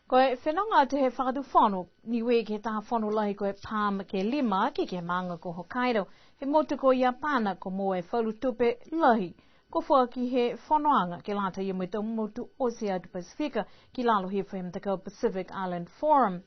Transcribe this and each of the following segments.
Koe whenanga te he whakatu whanu, niwe ke taha whanu lahi koe Palm ke Lima ke manga ko Hokkaido, he motu ko Japana ko moe whaulu tupe lahi, ko whaki he whanuanga ke lata i moe tau motu Osea du Pasifika ki lalo he whaim te Pacific Island Forum.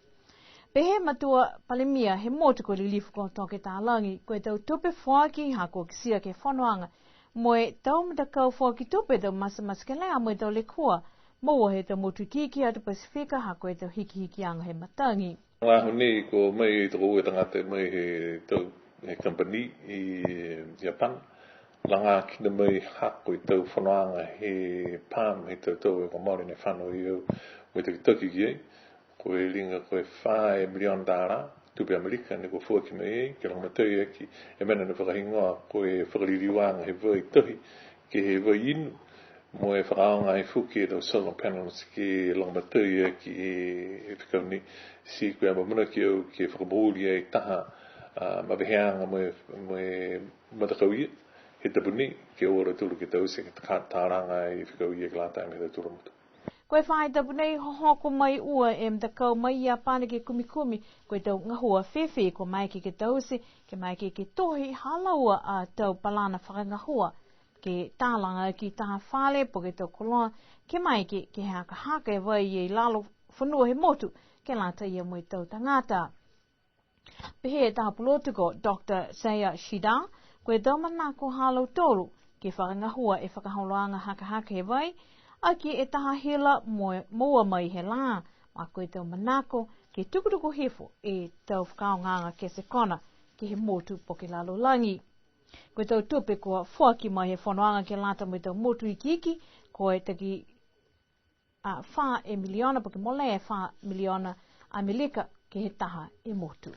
Pe he matua palimia he motu ko lilifu ko toke tā langi, koe tau tupe whaki hako kisia ke whanuanga, moe tau mta kau whaki tupe tau masa ke lea moe tau le kua, Moa he te motu kiki atu Pasifika hako e te hiki anga he matangi. Ngā honi ko mai te koe tangata mai he tau he company i Japan. Langa kina mai hako i tau whanoanga he Palm he tau e ko maori ne whano i au me te toki ki ei. Koe ringa koe $5 million tupe Amerika ne ko fuaki mai ei. Ke longa tau e ki e mena ne whakahingoa koe whakaririwanga he vai tohi ke he vai inu. Mo e whakaonga e fuki e tau solar panels ki longamatui ki e whikauni si koe amamuna ki au ki e whakabōri e taha maweheanga mo e matakauia he tapuni ki ora tulu ki tau se ki tāranga e whikauia ki lātai me tau turamutu. Koe whai tapunei hohoko mai ua e mtakau mai i apane ke kumikumi koe tau ngahua whewhi ko mai ki tau se ke mai ki tohi halaua a tau palana whakangahua. Ke tālanga ki taha whale po ke tau koloa, ke mai ke haka e vai e lalo whanua he motu, ke lata ia moe tau tangata. Pehe e taha pulotuko, Dr. Saya Shida, koe tau manako halau tolu, ke whakangahua e whakaholoanga haka he vai, a ki e taha hela moa mai he lā, ma koe tau manako, ke tukutuku hefo e tau whakaonganga ke se kona, ke he motu po ke lalo langi. Koe tau tupe kua whuaki mai he whanoanga ke lata mo tau motu i kiki, ko e taki $5 miliona, porque mole e $5 miliona Amerika ke he taha e motu.